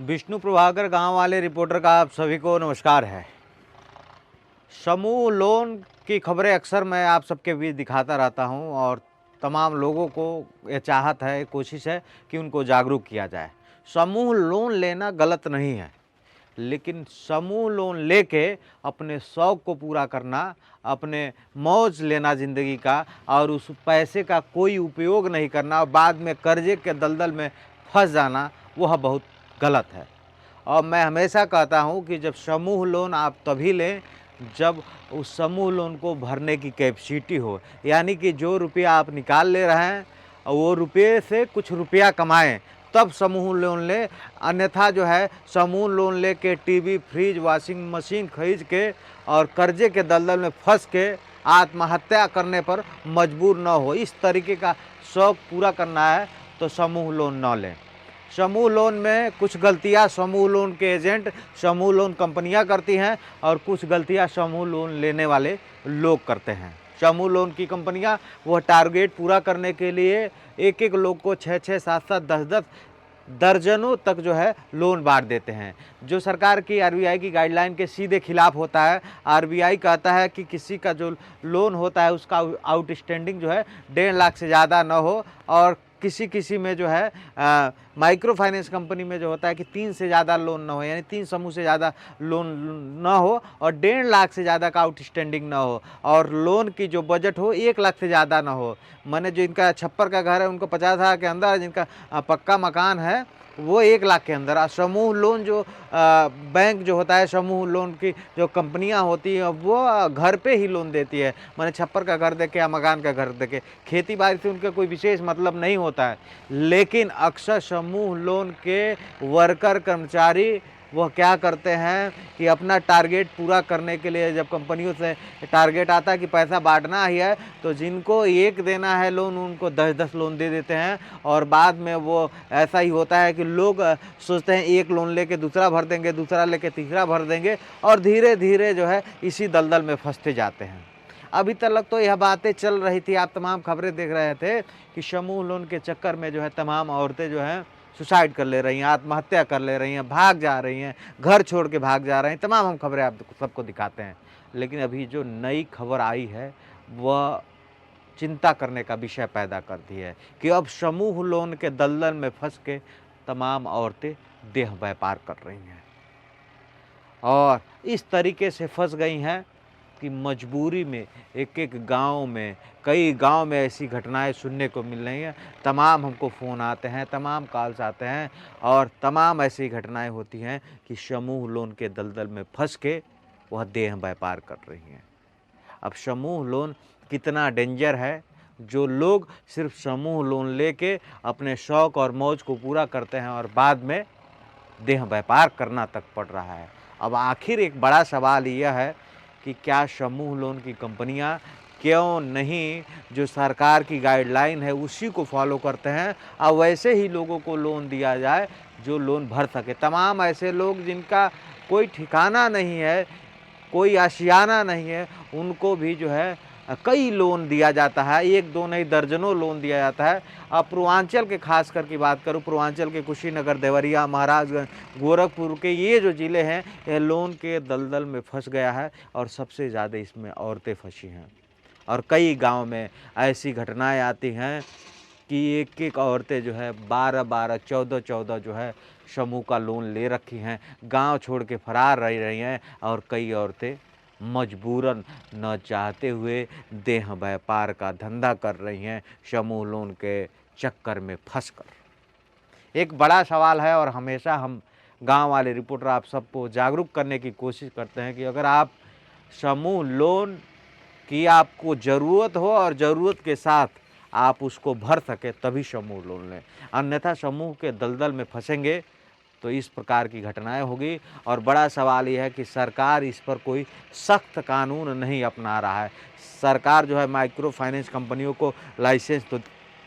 विष्णु प्रभाकर गांव वाले रिपोर्टर का आप सभी को नमस्कार है। समूह लोन की खबरें अक्सर मैं आप सबके बीच दिखाता रहता हूं और तमाम लोगों को ये चाहत है, कोशिश है कि उनको जागरूक किया जाए। समूह लोन लेना गलत नहीं है, लेकिन समूह लोन लेके अपने शौक़ को पूरा करना, अपने मौज लेना ज़िंदगी का और उस पैसे का कोई उपयोग नहीं करना और बाद में कर्जे के दलदल में फंस जाना, वह बहुत गलत है। और मैं हमेशा कहता हूँ कि जब समूह लोन आप तभी लें जब उस समूह लोन को भरने की कैपेसिटी हो, यानी कि जो रुपया आप निकाल ले रहे हैं वो रुपये से कुछ रुपया कमाएं, तब समूह लोन लें। अन्यथा जो है समूह लोन लेके टीवी, फ्रिज, वॉशिंग मशीन खरीद के और कर्जे के दलदल में फंस के आत्महत्या करने पर मजबूर न हो, इस तरीके का शौक़ पूरा करना है तो समूह लोन न लें। समूह लोन में कुछ गलतियां समूह लोन के एजेंट, समूह लोन कंपनियां करती हैं और कुछ गलतियां समूह लोन लेने वाले लोग करते हैं। समूह लोन की कंपनियां वह टारगेट पूरा करने के लिए एक एक लोग को 6-6, 7-7, 10-10 दर्जनों तक जो है लोन बांट देते हैं, जो सरकार की आरबीआई की गाइडलाइन के सीधे खिलाफ होता है। आरबीआई कहता है कि किसी का जो लोन होता है उसका आउटस्टैंडिंग जो है 1.5 लाख से ज़्यादा न हो, और किसी में जो है माइक्रो फाइनेंस कंपनी में जो होता है कि 3 से ज़्यादा लोन ना हो, यानी 3 समूह से ज़्यादा लोन ना हो और 1.5 लाख से ज़्यादा का आउटस्टैंडिंग ना हो, और लोन की जो बजट हो 1 लाख से ज़्यादा ना हो। माने जो इनका छप्पर का घर है उनको 50,000 के अंदर, जिनका पक्का मकान है वो 1 लाख के अंदर। समूह लोन जो बैंक जो होता है, समूह लोन की जो कंपनियां होती हैं वो घर पे ही लोन देती है, माने छप्पर का घर देके या मकान का घर देके। खेती बाड़ी से उनका कोई विशेष मतलब नहीं होता है, लेकिन अक्सर समूह लोन के वर्कर कर्मचारी वह क्या करते हैं कि अपना टारगेट पूरा करने के लिए जब कंपनियों से टारगेट आता है कि पैसा बांटना ही है, तो जिनको एक देना है लोन उनको 10-10 लोन दे देते हैं। और बाद में वो ऐसा ही होता है कि लोग सोचते हैं एक लोन लेके दूसरा भर देंगे, दूसरा लेके तीसरा भर देंगे, और धीरे धीरे जो है इसी दलदल में फंसते जाते हैं। अभी तक तो यह बातें चल रही थी, आप तमाम खबरें देख रहे थे कि समूह लोन के चक्कर में जो है तमाम औरतें जो हैं सुसाइड कर ले रही हैं, आत्महत्या कर ले रही हैं, भाग जा रही हैं, घर छोड़ के भाग जा रहे हैं। तमाम हम खबरें आप सबको दिखाते हैं, लेकिन अभी जो नई खबर आई है वह चिंता करने का विषय पैदा करती है कि अब समूह लोन के दलदल में फंस के तमाम औरतें देह व्यापार कर रही हैं और इस तरीके से फंस गई हैं कि मजबूरी में एक गांव में, कई गांव में ऐसी घटनाएं सुनने को मिल रही हैं। तमाम हमको फ़ोन आते हैं, तमाम कॉल्स आते हैं और तमाम ऐसी घटनाएं होती हैं कि समूह लोन के दलदल में फंस के वह देह व्यापार कर रही हैं। अब समूह लोन कितना डेंजर है, जो लोग सिर्फ समूह लोन लेके अपने शौक़ और मौज को पूरा करते हैं और बाद में देह व्यापार करना तक पड़ रहा है। अब आखिर एक बड़ा सवाल यह है कि क्या समूह लोन की कंपनियां क्यों नहीं जो सरकार की गाइडलाइन है उसी को फॉलो करते हैं और वैसे ही लोगों को लोन दिया जाए जो लोन भर सके। तमाम ऐसे लोग जिनका कोई ठिकाना नहीं है, कोई आशियाना नहीं है, उनको भी जो है कई लोन दिया जाता है, 1-2 नहीं दर्जनों लोन दिया जाता है। अब पूर्वांचल के खास कर की बात करूँ, पूर्वांचल के कुशीनगर, देवरिया, महाराजगंज, गोरखपुर के ये जो ज़िले हैं, ये लोन के दलदल में फंस गया है और सबसे ज़्यादा इसमें औरतें फंसी हैं। और कई गांव में ऐसी घटनाएं आती हैं कि एक औरतें जो है 12-12, 14-14 जो है समूह का लोन ले रखी हैं, गाँव छोड़ के फरार रह रही हैं और कई औरतें मजबूरन न चाहते हुए देह व्यापार का धंधा कर रही हैं समूह लोन के चक्कर में फंसकर। एक बड़ा सवाल है और हमेशा हम गांव वाले रिपोर्टर आप सबको जागरूक करने की कोशिश करते हैं कि अगर आप समूह लोन की आपको ज़रूरत हो और ज़रूरत के साथ आप उसको भर सके तभी समूह लोन लें, अन्यथा समूह के दलदल में फंसेंगे तो इस प्रकार की घटनाएं होगी। और बड़ा सवाल यह है कि सरकार इस पर कोई सख्त कानून नहीं अपना रहा है। सरकार जो है माइक्रो फाइनेंस कंपनियों को लाइसेंस तो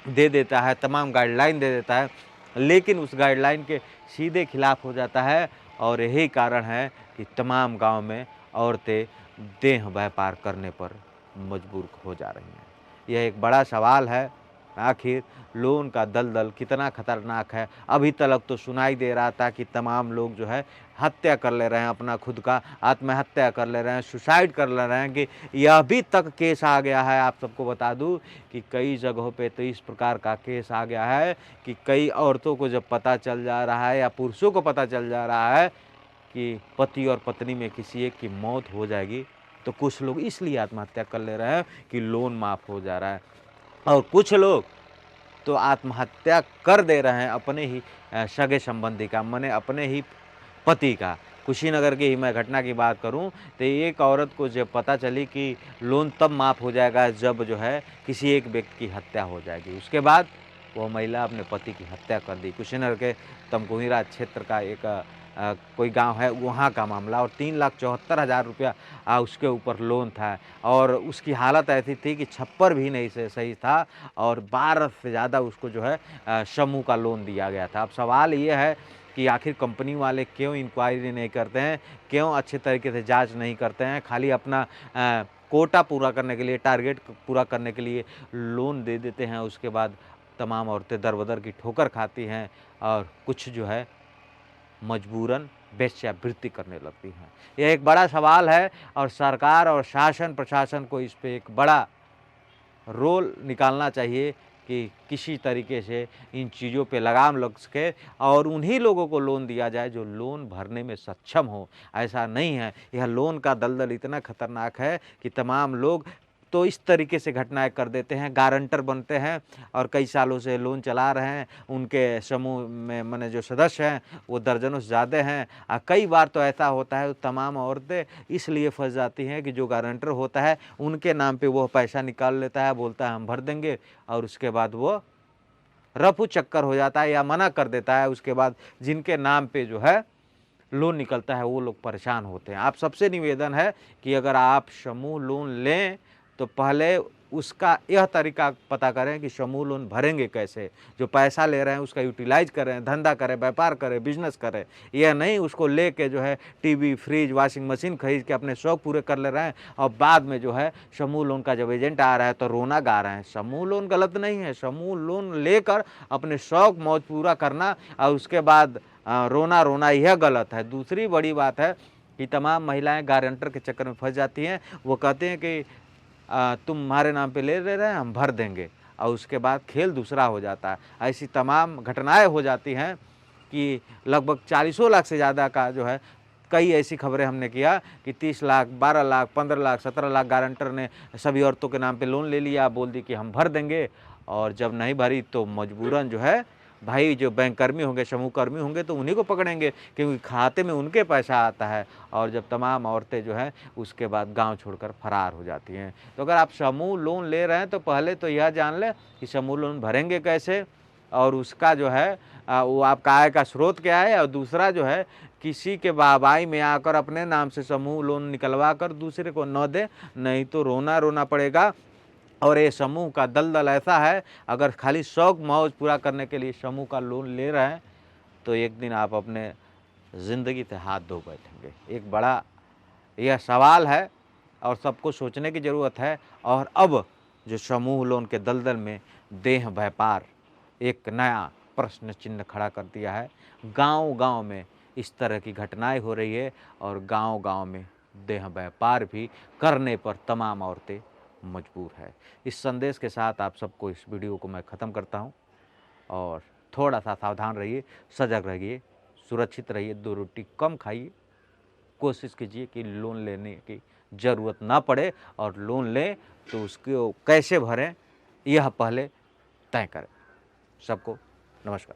दे देता है, तमाम गाइडलाइन दे देता है, लेकिन उस गाइडलाइन के सीधे खिलाफ हो जाता है और यही कारण है कि तमाम गांव में औरतें देह व्यापार करने पर मजबूर हो जा रही हैं। यह एक बड़ा सवाल है आखिर लोन का दलदल कितना खतरनाक है। अभी तक तो सुनाई दे रहा था कि तमाम लोग जो है हत्या कर ले रहे हैं, अपना खुद का आत्महत्या कर ले रहे हैं, सुसाइड कर ले रहे हैं, कि यह भी तक केस आ गया है। आप सबको बता दूं कि कई जगहों पे तो इस प्रकार का केस आ गया है कि कई औरतों को जब पता चल जा रहा है या पुरुषों को पता चल जा रहा है कि पति और पत्नी में किसी एक की मौत हो जाएगी, तो कुछ लोग इसलिए आत्महत्या कर ले रहे हैं कि लोन माफ़ हो जा रहा है, और कुछ लोग तो आत्महत्या कर दे रहे हैं अपने ही सगे संबंधी का, माने अपने ही पति का। कुशीनगर की ही मैं घटना की बात करूं तो एक औरत को जब पता चली कि लोन तब माफ़ हो जाएगा जब जो है किसी एक व्यक्ति की हत्या हो जाएगी, उसके बाद वो महिला अपने पति की हत्या कर दी। कुशीनगर के तमकुहीरा क्षेत्र का एक कोई गांव है, वहाँ का मामला, और 3,74,000 रुपया उसके ऊपर लोन था, और उसकी हालत ऐसी थी कि छप्पर भी नहीं से सही था, और 12 से ज़्यादा उसको जो है समूह का लोन दिया गया था। अब सवाल ये है कि आखिर कंपनी वाले क्यों इंक्वायरी नहीं करते हैं, क्यों अच्छे तरीके से जांच नहीं करते हैं, खाली अपना कोटा पूरा करने के लिए, टारगेट पूरा करने के लिए लोन दे देते हैं। उसके बाद तमाम औरतें दर-बदर की ठोकर खाती हैं और कुछ जो है मजबूरन वेश्यावृत्ति करने लगती हैं। यह एक बड़ा सवाल है, और सरकार और शासन प्रशासन को इस पे एक बड़ा रोल निकालना चाहिए कि किसी तरीके से इन चीज़ों पे लगाम लग सके और उन्हीं लोगों को लोन दिया जाए जो लोन भरने में सक्षम हो। ऐसा नहीं है, यह लोन का दलदल इतना खतरनाक है कि तमाम लोग तो इस तरीके से घटनाएं कर देते हैं, गारंटर बनते हैं और कई सालों से लोन चला रहे हैं। उनके समूह में माने जो सदस्य हैं वो दर्जनों से ज़्यादा हैं। कई बार तो ऐसा होता है, तमाम औरतें इसलिए फंस जाती हैं कि जो गारंटर होता है उनके नाम पे वो पैसा निकाल लेता है, बोलता है हम भर देंगे, और उसके बाद वो रफू चक्कर हो जाता है या मना कर देता है। उसके बाद जिनके नाम पे जो है लोन निकलता है वो लोग परेशान होते हैं। आप सबसे निवेदन है कि अगर आप समूह लोन लें तो पहले उसका यह तरीका पता करें कि समूह लोन भरेंगे कैसे। जो पैसा ले रहे हैं उसका यूटिलाइज करें, धंधा करें, व्यापार करें, बिजनेस करें। यह नहीं उसको लेके जो है टीवी, फ्रिज, वॉशिंग मशीन खरीद के अपने शौक पूरे कर ले रहे हैं, और बाद में जो है समूह लोन का जब एजेंट आ रहा है तो रोना गा रहे हैं। समूह लोन गलत नहीं है, समूह लोन लेकर अपने शौक मौज पूरा करना और उसके बाद रोना यह गलत है। दूसरी बड़ी बात है कि तमाम महिलाएं गारंटर के चक्कर में फंस जाती हैं। वो कहते हैं कि तुम्हारे नाम पे ले रहे हैं, हम भर देंगे, और उसके बाद खेल दूसरा हो जाता है। ऐसी तमाम घटनाएं हो जाती हैं कि लगभग 40 लाख से ज़्यादा का जो है, कई ऐसी खबरें हमने किया कि 30 लाख, 12 लाख, 15 लाख, 17 लाख गारंटर ने सभी औरतों के नाम पे लोन ले लिया, बोल दी कि हम भर देंगे, और जब नहीं भरी तो मजबूरन जो है भाई जो बैंक कर्मी होंगे, समूह कर्मी होंगे तो उन्हीं को पकड़ेंगे, क्योंकि खाते में उनके पैसा आता है। और जब तमाम औरतें जो हैं उसके बाद गांव छोड़कर फरार हो जाती हैं। तो अगर आप समूह लोन ले रहे हैं तो पहले तो यह जान लें कि समूह लोन भरेंगे कैसे, और उसका जो है वो आपका आय का स्रोत क्या है, और दूसरा जो है किसी के वाहवाही में आकर अपने नाम से समूह लोन निकलवा कर दूसरे को न दे, नहीं तो रोना पड़ेगा। और ये समूह का दलदल ऐसा है, अगर खाली शौक मौज पूरा करने के लिए समूह का लोन ले रहे हैं तो एक दिन आप अपने ज़िंदगी से हाथ धो बैठेंगे। एक बड़ा यह सवाल है और सबको सोचने की ज़रूरत है। और अब जो समूह लोन के दलदल में देह व्यापार एक नया प्रश्न चिन्ह खड़ा कर दिया है। गांव-गांव में इस तरह की घटनाएं हो रही है, और गांव-गांव में देह व्यापार भी करने पर तमाम औरतें मजबूर है। इस संदेश के साथ आप सबको इस वीडियो को मैं ख़त्म करता हूँ, और थोड़ा सा सावधान रहिए, सजग रहिए, सुरक्षित रहिए, 2 रोटी कम खाइए, कोशिश कीजिए कि लोन लेने की ज़रूरत ना पड़े, और लोन लें तो उसको कैसे भरें यह पहले तय करें। सबको नमस्कार।